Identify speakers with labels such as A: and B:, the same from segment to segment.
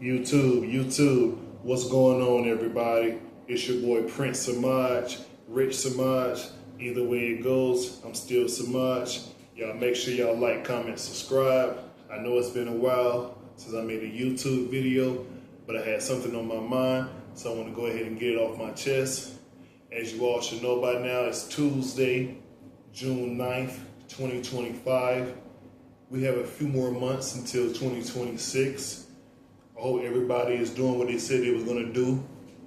A: YouTube, what's going on, everybody? It's your boy Prince Samaj, Rich Samaj. Either way it goes, I'm still Samaj. Y'all make sure y'all like, comment, subscribe. I know it's been a while since I made a YouTube video, but I had something on my mind, so I want to go ahead and get it off my chest. As you all should know by now, it's Tuesday, June 9th, 2025. We have a few more months until 2026. I hope everybody is doing what they said they was going to do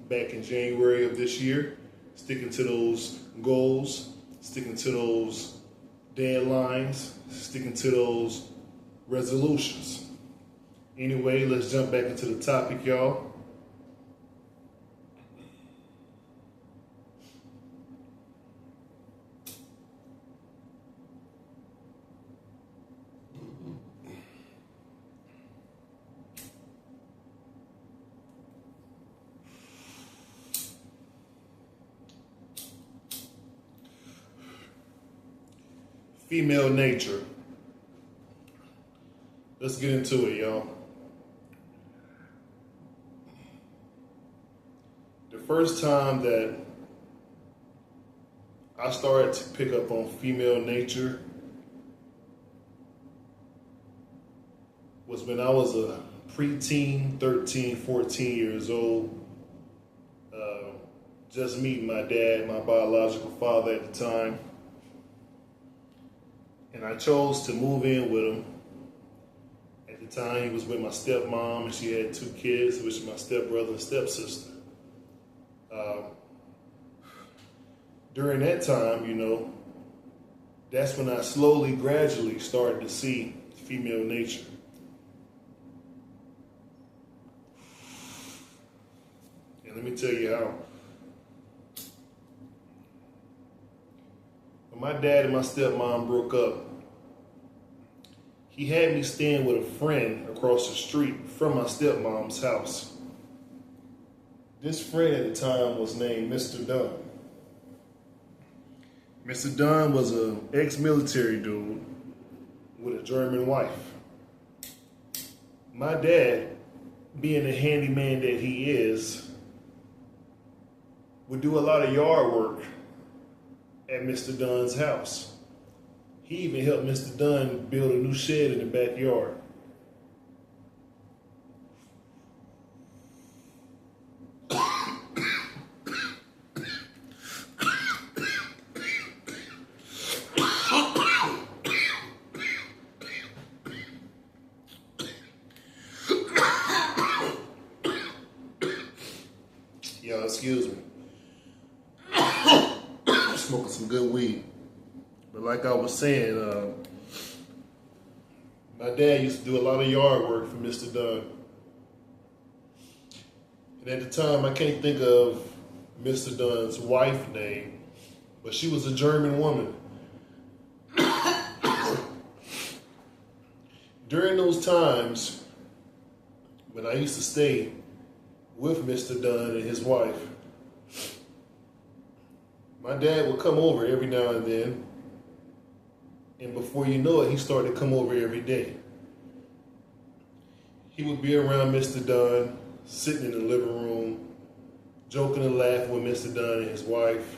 A: back in January of this year, sticking to those goals, sticking to those deadlines, sticking to those resolutions. Anyway, let's jump back into the topic, y'all. Female nature. Let's get into it, y'all. The first time that I started to pick up on female nature was when I was a preteen, 13, 14 years old. Just meeting my dad, my biological father at the time. And I chose to move in with him. At the time, he was with my stepmom, and she had 2 kids, which is my stepbrother and stepsister. During that time, that's when I slowly, gradually started to see female nature. And let me tell you how. When my dad and my stepmom broke up, he had me staying with a friend across the street from my stepmom's house. This friend at the time was named Mr. Dunn. Mr. Dunn was an ex-military dude with a German wife. My dad, being the handyman that he is, would do a lot of yard work at Mr. Dunn's house. He even helped Mr. Dunn build a new shed in the backyard. Y'all, excuse me. Smoking some good weed. But like I was saying, my dad used to do a lot of yard work for Mr. Dunn. And at the time, I can't think of Mr. Dunn's wife's name, but she was a German woman. During those times, when I used to stay with Mr. Dunn and his wife, my dad would come over every now and then, and before you know it, he started to come over every day. He would be around Mr. Dunn, sitting in the living room, joking and laughing with Mr. Dunn and his wife,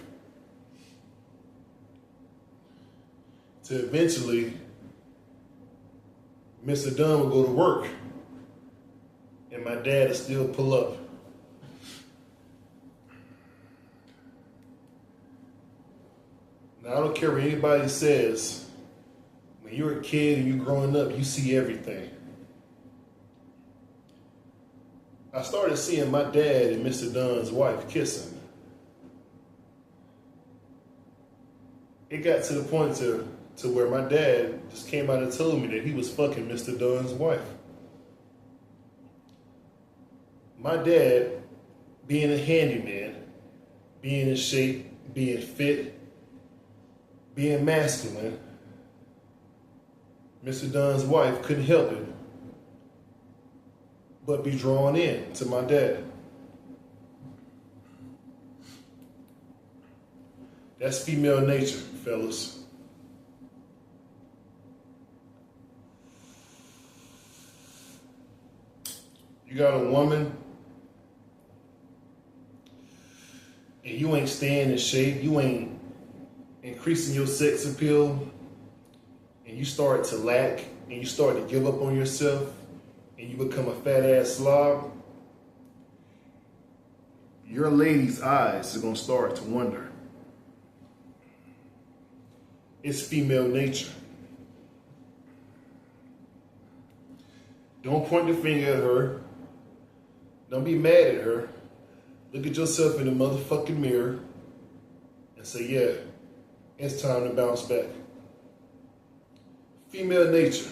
A: to eventually, Mr. Dunn would go to work, and my dad would still pull up. Now, I don't care what anybody says. When you're a kid and you're growing up, you see everything. I started seeing my dad and Mr. Dunn's wife kissing. It got to the point to where my dad just came out and told me that he was fucking Mr. Dunn's wife. My dad, being a handyman, being in shape, being fit, being masculine, Mr. Dunn's wife couldn't help it but be drawn in to my dad. That's female nature, fellas. You got a woman and you ain't staying in shape, you ain't increasing your sex appeal, and you start to lack and you start to give up on yourself and you become a fat ass slob, your lady's eyes are gonna start to wonder. It's female nature. Don't point the finger at her. Don't be mad at her. Look at yourself in the motherfucking mirror and say, yeah, it's time to bounce back. Female nature.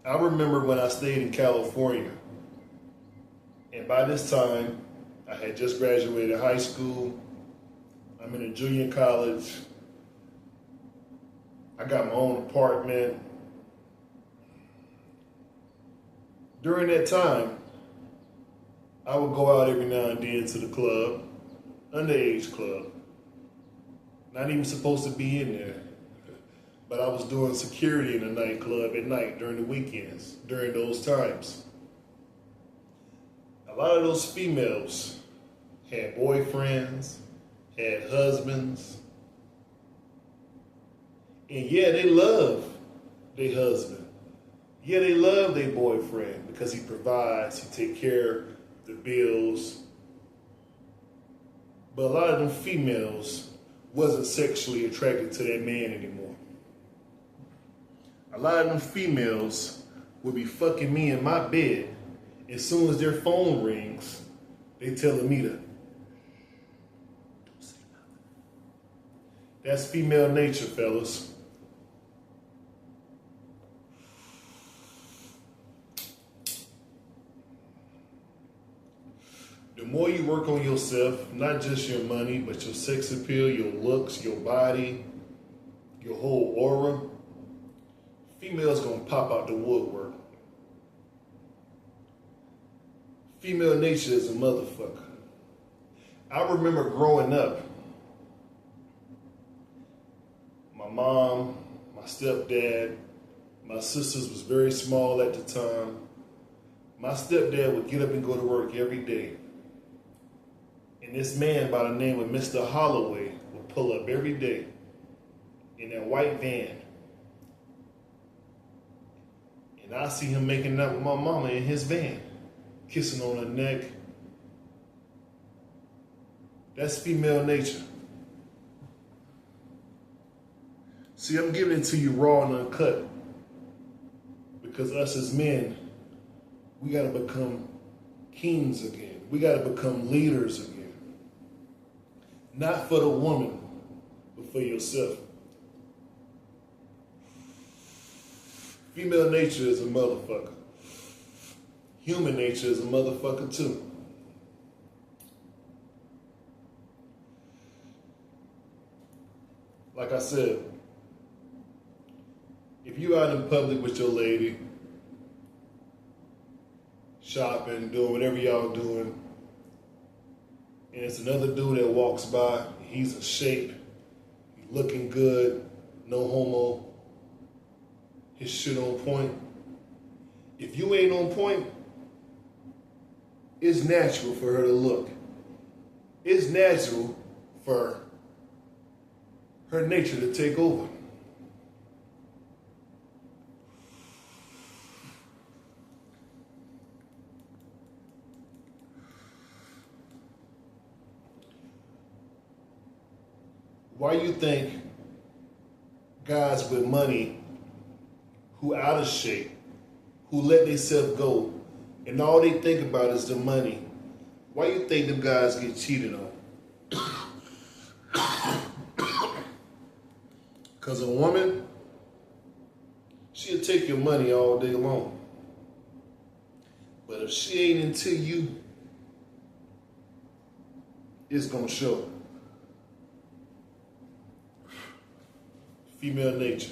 A: I remember when I stayed in California, and by this time, I had just graduated high school. I'm in a junior college. I got my own apartment. During that time, I would go out every now and then to the club, underage club. Not even supposed to be in there. But I was doing security in a nightclub at night during the weekends, during those times. A lot of those females had boyfriends, had husbands, and yeah, they love their husband. Yeah, they love their boyfriend because he provides, he takes care of the bills. But a lot of them females wasn't sexually attracted to that man anymore. A lot of them females would be fucking me in my bed. As soon as their phone rings, they telling me to. Don't say nothing. That's female nature, fellas. The more you work on yourself, not just your money, but your sex appeal, your looks, your body, your whole aura, females gonna pop out the woodwork. Female nature is a motherfucker. I remember growing up, my mom, my stepdad, my sisters was very small at the time. My stepdad would get up and go to work every day. And this man by the name of Mr. Holloway would pull up every day in that white van. And I see him making out with my mama in his van, kissing on her neck. That's female nature. See, I'm giving it to you raw and uncut because us as men, we gotta become kings again. We gotta become leaders again. Not for the woman, but for yourself. Female nature is a motherfucker. Human nature is a motherfucker too. Like I said, if you out in public with your lady, shopping, doing whatever y'all doing, and it's another dude that walks by, he's in shape, he's looking good, no homo, his shit on point. If you ain't on point, it's natural for her to look. It's natural for her nature to take over. Why you think guys with money who out of shape, who let themselves go, and all they think about is the money, why you think them guys get cheated on? Because a woman, she'll take your money all day long. But if she ain't into you, it's gonna show. Female nature.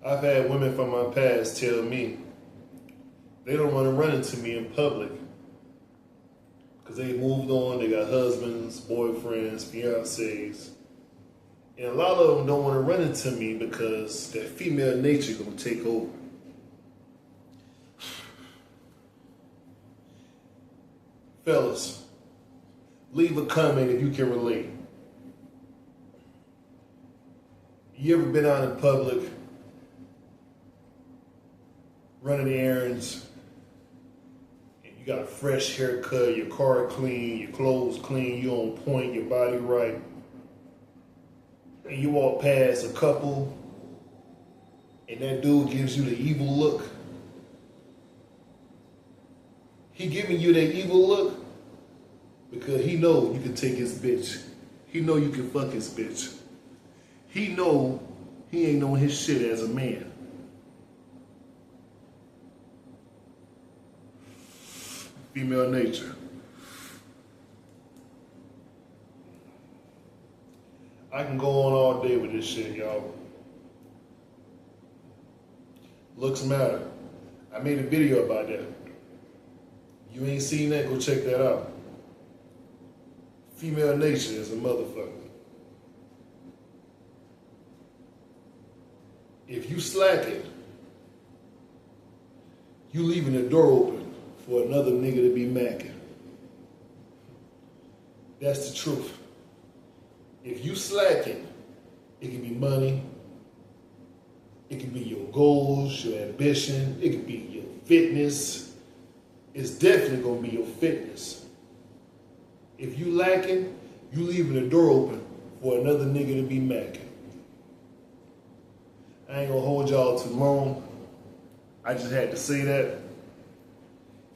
A: I've had women from my past tell me they don't want to run into me in public because they moved on, they got husbands, boyfriends, fiancés. And a lot of them don't want to run into me because that female nature gonna take over. Fellas, leave a comment if you can relate. You ever been out in public, running errands, and you got a fresh haircut, your car clean, your clothes clean, you on point, your body right, and you walk past a couple, and that dude gives you the evil look? He giving you that evil look because he know you can take his bitch. He know you can fuck his bitch. He know he ain't knowing his shit as a man. Female nature. I can go on all day with this shit, y'all. Looks matter. I made a video about that. You ain't seen that? Go check that out. Female nature is a motherfucker. If you slacking, you leaving the door open for another nigga to be macking. That's the truth. If you slacking, it can be money, it can be your goals, your ambition, it can be your fitness. It's definitely gonna be your fitness. If you lacking, you leaving the door open for another nigga to be macking. I ain't gonna hold y'all too long. I just had to say that.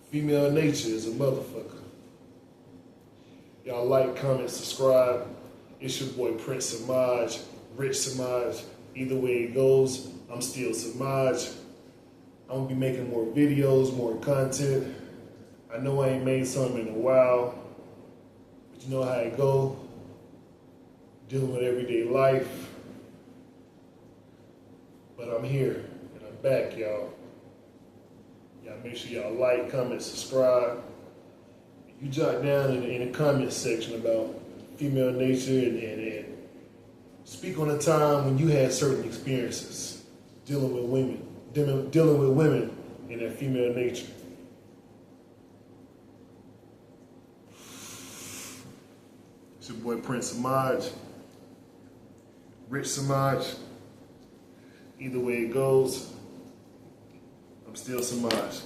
A: Female nature is a motherfucker. Y'all like, comment, subscribe. It's your boy Prince Samaj, Rich Samaj. Either way it goes, I'm still Samaj. I'm gonna be making more videos, more content. I know I ain't made something in a while, but you know how it go. Dealing with everyday life. But I'm here, and I'm back, y'all. Y'all make sure y'all like, comment, subscribe. You jot down in the comment section about female nature and speak on a time when you had certain experiences dealing with women and their female nature. It's your boy Prince Samaj, Rich Samaj. Either way it goes, I'm still Samaj.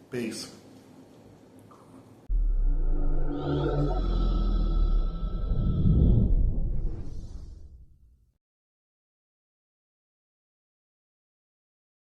A: Peace.